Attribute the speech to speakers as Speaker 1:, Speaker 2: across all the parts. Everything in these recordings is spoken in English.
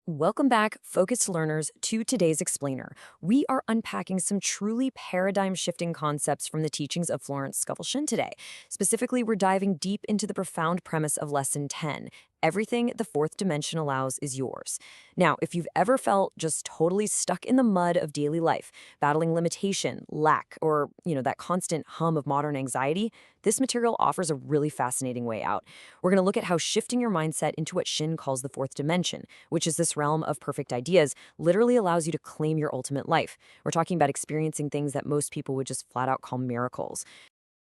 Speaker 1: Welcome back, focused learners, to today's explainer. We are unpacking some truly paradigm-shifting concepts from the teachings of Florence Scovel Shinn today. Specifically, we're diving deep into the profound premise of Lesson 10. Everything the fourth dimension allows is yours. Now, if you've ever felt just totally stuck in the mud of daily life, battling limitation, lack, or, that constant hum of modern anxiety, this material offers a really fascinating way out. We're going to look at how shifting your mindset into what Shinn calls the fourth dimension, which is this realm of perfect ideas, literally allows you to claim your ultimate life. We're talking about experiencing things that most people would just flat out call miracles.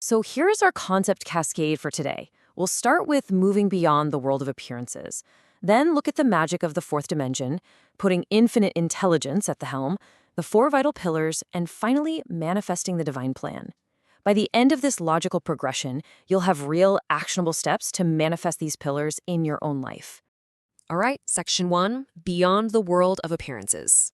Speaker 1: So here's our concept cascade for today. We'll start with moving beyond the world of appearances. Then look at the magic of the fourth dimension, putting infinite intelligence at the helm, the four vital pillars, and finally manifesting the divine plan. By the end of this logical progression, you'll have real, actionable steps to manifest these pillars in your own life.
Speaker 2: All right, Section 1, Beyond the World of Appearances.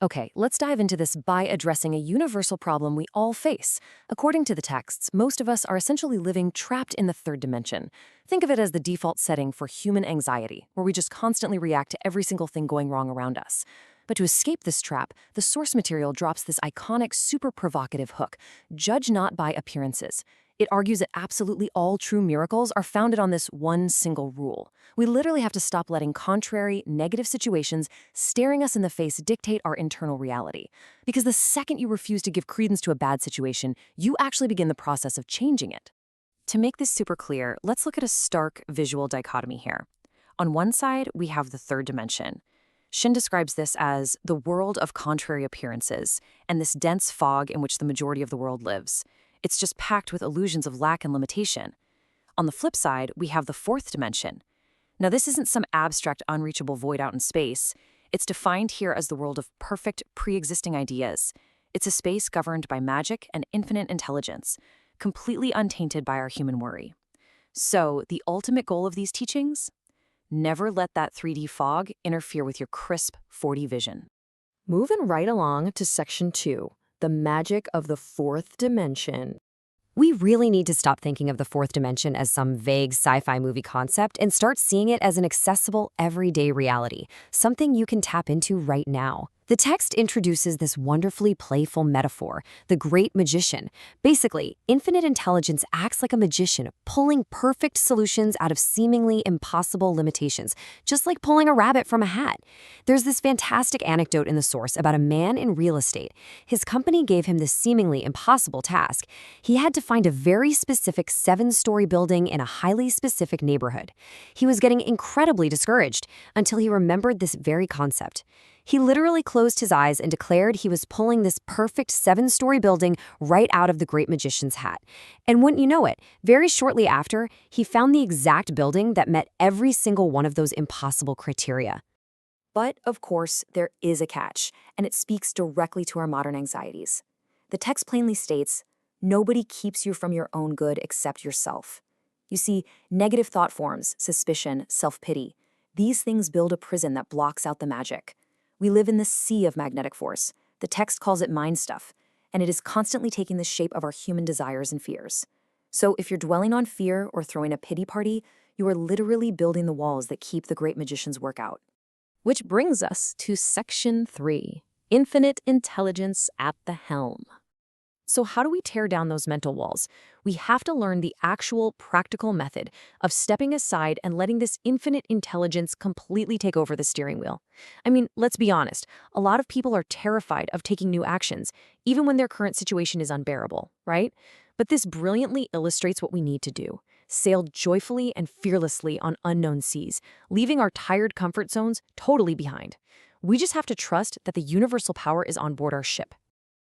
Speaker 1: Okay, let's dive into this by addressing a universal problem we all face. According to the texts, most of us are essentially living trapped in the third dimension. Think of it as the default setting for human anxiety, where we just constantly react to every single thing going wrong around us. But to escape this trap, the source material drops this iconic, super provocative hook: judge not by appearances. It argues that absolutely all true miracles are founded on this one single rule. We literally have to stop letting contrary, negative situations staring us in the face dictate our internal reality. Because the second you refuse to give credence to a bad situation, you actually begin the process of changing it. To make this super clear, let's look at a stark visual dichotomy here. On one side, we have the third dimension. Shinn describes this as the world of contrary appearances and this dense fog in which the majority of the world lives. It's just packed with illusions of lack and limitation. On the flip side, we have the fourth dimension. Now, this isn't some abstract, unreachable void out in space. It's defined here as the world of perfect, pre-existing ideas. It's a space governed by magic and infinite intelligence, completely untainted by our human worry. So, the ultimate goal of these teachings? Never let that 3D fog interfere with your crisp 4D vision. Moving right along to Section 2. The magic of the fourth dimension. We really need to stop thinking of the fourth dimension as some vague sci-fi movie concept and start seeing it as an accessible, everyday reality, something you can tap into right now. The text introduces this wonderfully playful metaphor, the great magician. Basically, infinite intelligence acts like a magician, pulling perfect solutions out of seemingly impossible limitations, just like pulling a rabbit from a hat. There's this fantastic anecdote in the source about a man in real estate. His company gave him this seemingly impossible task. He had to find a very specific 7-story building in a highly specific neighborhood. He was getting incredibly discouraged until he remembered this very concept. He literally closed his eyes and declared he was pulling this perfect 7-story building right out of the great magician's hat. And wouldn't you know it, very shortly after, he found the exact building that met every single one of those impossible criteria. But, of course, there is a catch, and it speaks directly to our modern anxieties. The text plainly states, nobody keeps you from your own good except yourself. You see, negative thought forms, suspicion, self-pity, these things build a prison that blocks out the magic. We live in this sea of magnetic force. The text calls it mind stuff, and it is constantly taking the shape of our human desires and fears. So if you're dwelling on fear or throwing a pity party, you are literally building the walls that keep the great magician's work out.
Speaker 2: Which brings us to Section 3, Infinite Intelligence at the Helm.
Speaker 1: So how do we tear down those mental walls? We have to learn the actual practical method of stepping aside and letting this infinite intelligence completely take over the steering wheel. I mean, let's be honest, a lot of people are terrified of taking new actions, even when their current situation is unbearable, right? But this brilliantly illustrates what we need to do: sail joyfully and fearlessly on unknown seas, leaving our tired comfort zones totally behind. We just have to trust that the universal power is on board our ship.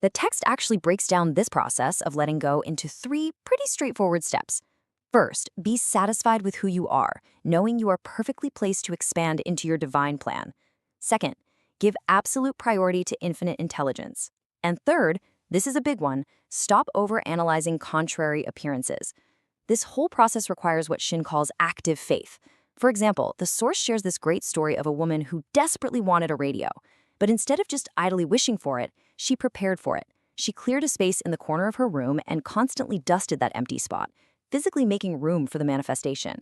Speaker 1: The text actually breaks down this process of letting go into 3 pretty straightforward steps. First, be satisfied with who you are, knowing you are perfectly placed to expand into your divine plan. Second, give absolute priority to infinite intelligence. And third, this is a big one, stop overanalyzing contrary appearances. This whole process requires what Shinn calls active faith. For example, the source shares this great story of a woman who desperately wanted a radio. But instead of just idly wishing for it, she prepared for it. She cleared a space in the corner of her room and constantly dusted that empty spot, physically making room for the manifestation.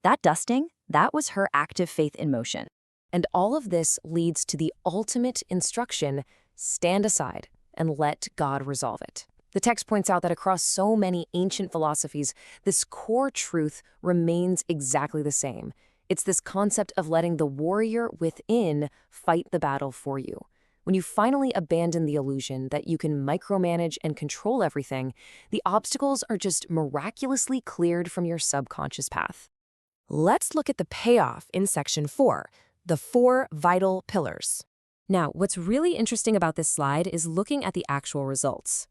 Speaker 1: That dusting, that was her active faith in motion. And all of this leads to the ultimate instruction: stand aside and let God resolve it. The text points out that across so many ancient philosophies, this core truth remains exactly the same. It's this concept of letting the warrior within fight the battle for you. When you finally abandon the illusion that you can micromanage and control everything, the obstacles are just miraculously cleared from your subconscious path. Let's look at the payoff in Section 4, the 4 vital pillars. Now, what's really interesting about this slide is looking at the actual results.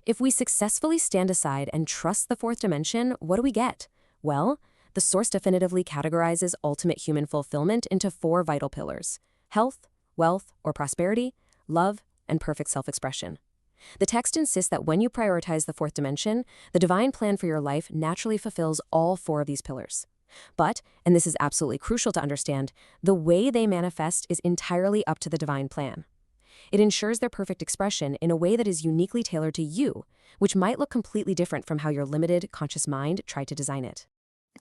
Speaker 1: If we successfully stand aside and trust the fourth dimension, what do we get? Well, the source definitively categorizes ultimate human fulfillment into 4 vital pillars: health, wealth or prosperity, love, and perfect self-expression. The text insists that when you prioritize the fourth dimension, the divine plan for your life naturally fulfills all 4 of these pillars. But, and this is absolutely crucial to understand, the way they manifest is entirely up to the divine plan. It ensures their perfect expression in a way that is uniquely tailored to you, which might look completely different from how your limited, conscious mind tried to design it.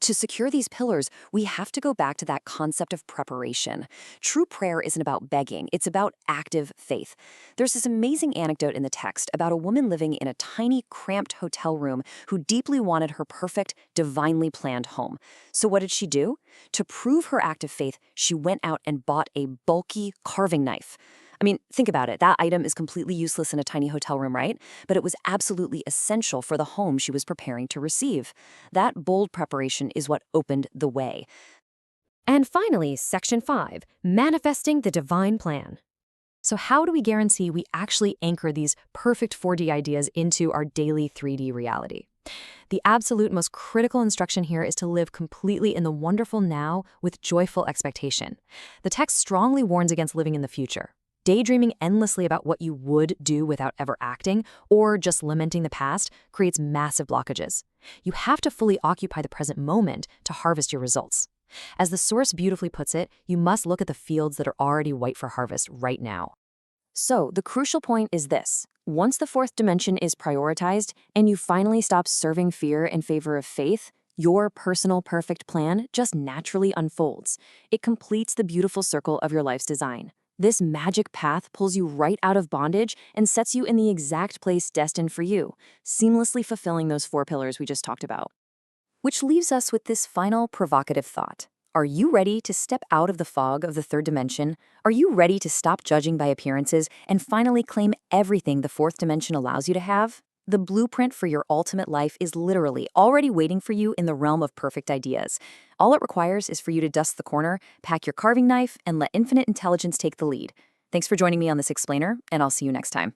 Speaker 1: To secure these pillars, we have to go back to that concept of preparation. True prayer isn't about begging, it's about active faith. There's this amazing anecdote in the text about a woman living in a tiny, cramped hotel room who deeply wanted her perfect, divinely planned home. So what did she do? To prove her act of faith, she went out and bought a bulky carving knife. I mean, think about it. That item is completely useless in a tiny hotel room, right? But it was absolutely essential for the home she was preparing to receive. That bold preparation is what opened the way. And finally, Section 5, manifesting the divine plan. So how do we guarantee we actually anchor these perfect 4D ideas into our daily 3D reality? The absolute most critical instruction here is to live completely in the wonderful now with joyful expectation. The text strongly warns against living in the future. Daydreaming endlessly about what you would do without ever acting, or just lamenting the past, creates massive blockages. You have to fully occupy the present moment to harvest your results. As the source beautifully puts it, you must look at the fields that are already white for harvest right now. So, the crucial point is this. Once the fourth dimension is prioritized, and you finally stop serving fear in favor of faith, your personal perfect plan just naturally unfolds. It completes the beautiful circle of your life's design. This magic path pulls you right out of bondage and sets you in the exact place destined for you, seamlessly fulfilling those 4 pillars we just talked about. Which leaves us with this final provocative thought. Are you ready to step out of the fog of the third dimension? Are you ready to stop judging by appearances and finally claim everything the fourth dimension allows you to have? The blueprint for your ultimate life is literally already waiting for you in the realm of perfect ideas. All it requires is for you to dust the corner, pack your carving knife, and let infinite intelligence take the lead. Thanks for joining me on this explainer, and I'll see you next time.